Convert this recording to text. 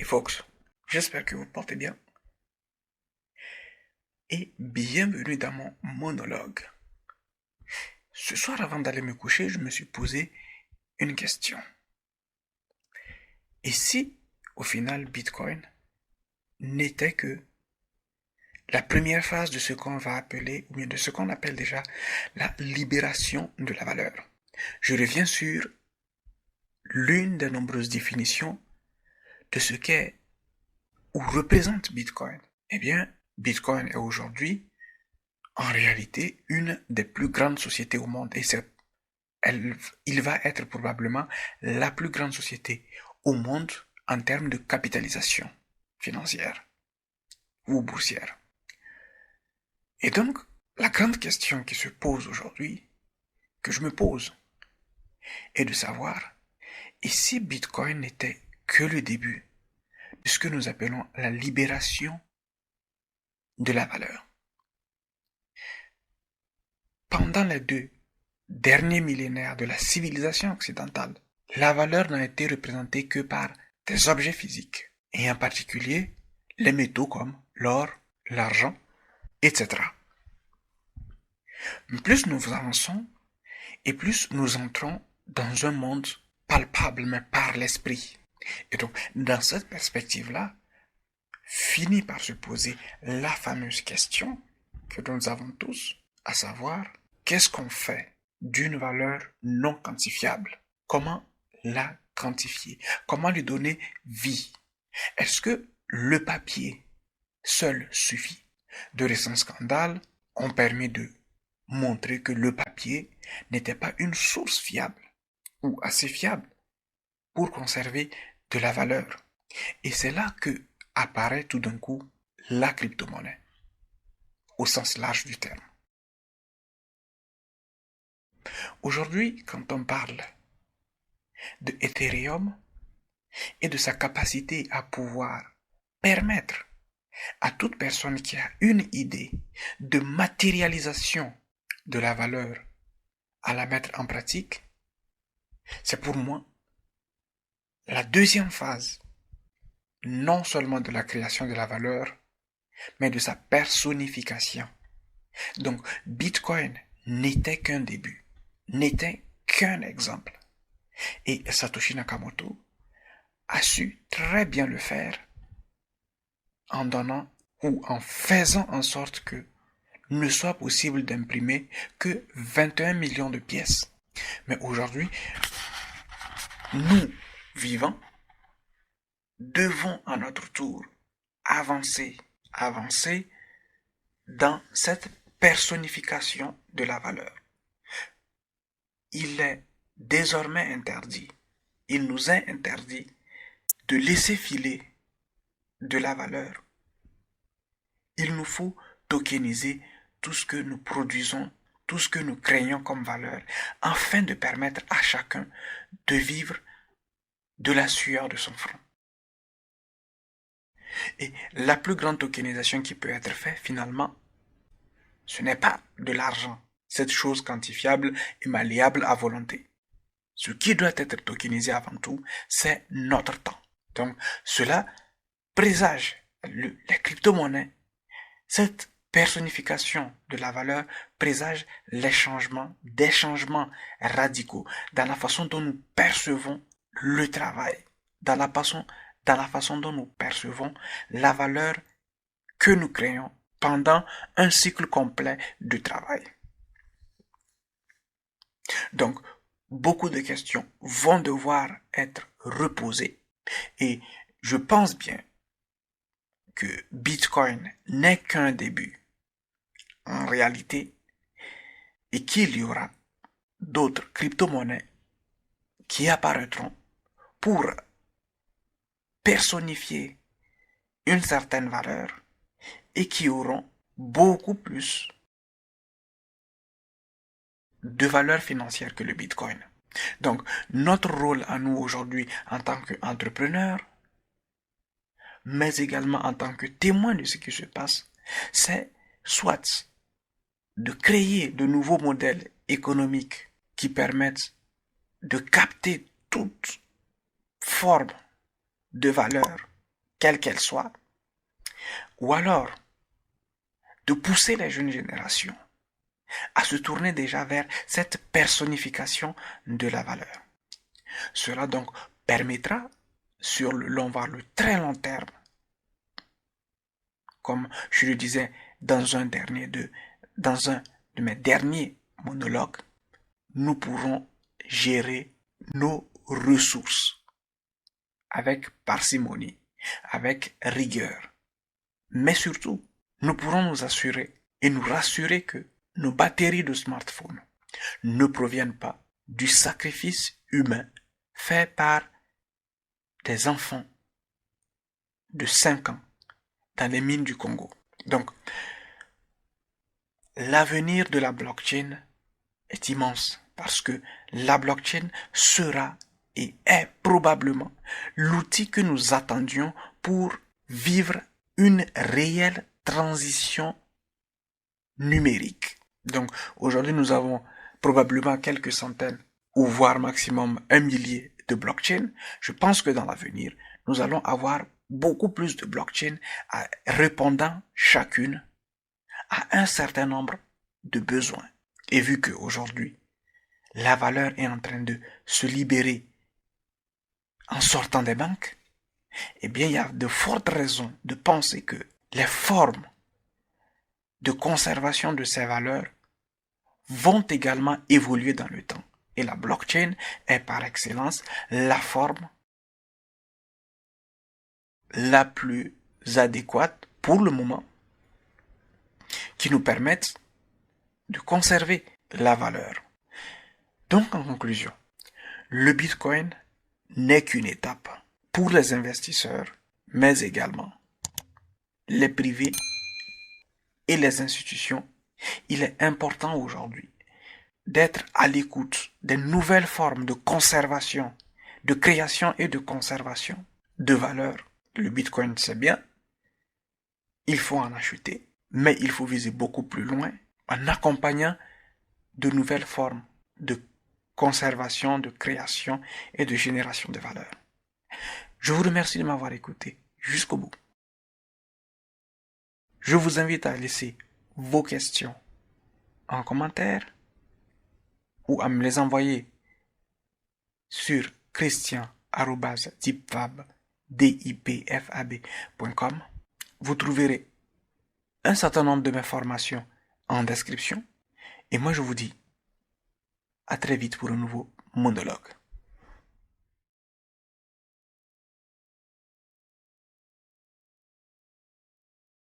folks, j'espère que vous portez bien et bienvenue dans mon monologue. Ce soir, avant d'aller me coucher, je me suis posé une question. Et si, au final, Bitcoin n'était que la première phase de ce qu'on va appeler, ou bien de ce qu'on appelle déjà la libération de la valeur? Je reviens sur l'une des nombreuses définitions de ce qu'est ou représente Bitcoin. Eh bien, Bitcoin est aujourd'hui, en réalité, une des plus grandes sociétés au monde. Et il va être probablement la plus grande société au monde en termes de capitalisation financière ou boursière. Et donc, la grande question qui se pose aujourd'hui, que je me pose, est de savoir, et si Bitcoin n'était que le début de ce que nous appelons la libération de la valeur? Pendant les 2 derniers millénaires de la civilisation occidentale, la valeur n'a été représentée que par des objets physiques, et en particulier les métaux comme l'or, l'argent, etc. Plus nous avançons, et plus nous entrons dans un monde palpable, mais par l'esprit. Et donc, dans cette perspective-là, finit par se poser la fameuse question que nous avons tous, à savoir, qu'est-ce qu'on fait d'une valeur non quantifiable? Comment la quantifier? Comment lui donner vie? Est-ce que le papier seul suffit? De récents scandales ont permis de montrer que le papier n'était pas une source fiable ou assez fiable pour conserver de la valeur. Et c'est là que apparaît tout d'un coup la crypto-monnaie, au sens large du terme. Aujourd'hui, quand on parle de Ethereum et de sa capacité à pouvoir permettre à toute personne qui a une idée de matérialisation de la valeur à la mettre en pratique, c'est pour moi la deuxième phase, non seulement de la création de la valeur, mais de sa personnification. Donc, Bitcoin n'était qu'un début, n'était qu'un exemple. Et Satoshi Nakamoto a su très bien le faire en donnant ou en faisant en sorte que ne soit possible d'imprimer que 21 millions de pièces. Mais aujourd'hui, nous, vivants, devons à notre tour avancer dans cette personnification de la valeur. Il est désormais interdit, il nous est interdit de laisser filer de la valeur. Il nous faut tokeniser tout ce que nous produisons, tout ce que nous créons comme valeur, afin de permettre à chacun de vivre de la sueur de son front. Et la plus grande tokenisation qui peut être faite, finalement, ce n'est pas de l'argent, cette chose quantifiable et malléable à volonté. Ce qui doit être tokenisé avant tout, c'est notre temps. Donc, cela présage les crypto-monnaies. Cette personnification de la valeur présage des changements radicaux dans la façon dont nous percevons le travail, dans la façon dont nous percevons la valeur que nous créons pendant un cycle complet de travail. Donc, beaucoup de questions vont devoir être reposées et je pense bien que Bitcoin n'est qu'un début en réalité et qu'il y aura d'autres crypto-monnaies qui apparaîtront pour personnifier une certaine valeur et qui auront beaucoup plus de valeur financière que le Bitcoin. Donc, notre rôle à nous aujourd'hui en tant qu'entrepreneurs, mais également en tant que témoins de ce qui se passe, c'est soit de créer de nouveaux modèles économiques qui permettent de capter toute forme de valeur quelle qu'elle soit, ou alors de pousser les jeunes générations à se tourner déjà vers cette personnification de la valeur. Cela donc permettra, sur le long, voire le très long terme, comme je le disais dans un de mes derniers monologues, nous pourrons gérer nos ressources avec parcimonie, avec rigueur. Mais surtout, nous pourrons nous assurer et nous rassurer que nos batteries de smartphone ne proviennent pas du sacrifice humain fait par des enfants de 5 ans dans les mines du Congo. Donc, l'avenir de la blockchain est immense parce que la blockchain sera et est probablement l'outil que nous attendions pour vivre une réelle transition numérique. Donc aujourd'hui nous avons probablement quelques centaines ou voire maximum 1 millier de blockchains. Je pense que dans l'avenir nous allons avoir beaucoup plus de blockchains répondant chacune à un certain nombre de besoins. Et vu qu'aujourd'hui la valeur est en train de se libérer en sortant des banques, eh bien, il y a de fortes raisons de penser que les formes de conservation de ces valeurs vont également évoluer dans le temps. Et la blockchain est par excellence la forme la plus adéquate pour le moment qui nous permette de conserver la valeur. Donc, en conclusion, le Bitcoin n'est qu'une étape pour les investisseurs, mais également les privés et les institutions. Il est important aujourd'hui d'être à l'écoute des nouvelles formes de conservation, de création et de conservation de valeur. Le Bitcoin, c'est bien, il faut en acheter, mais il faut viser beaucoup plus loin en accompagnant de nouvelles formes de conservation, de création et de génération de valeur. Je vous remercie de m'avoir écouté jusqu'au bout. Je vous invite à laisser vos questions en commentaire ou à me les envoyer sur christian@dipfab.com. Vous trouverez un certain nombre de mes formations en description. Et moi, je vous dis à très vite pour un nouveau monologue.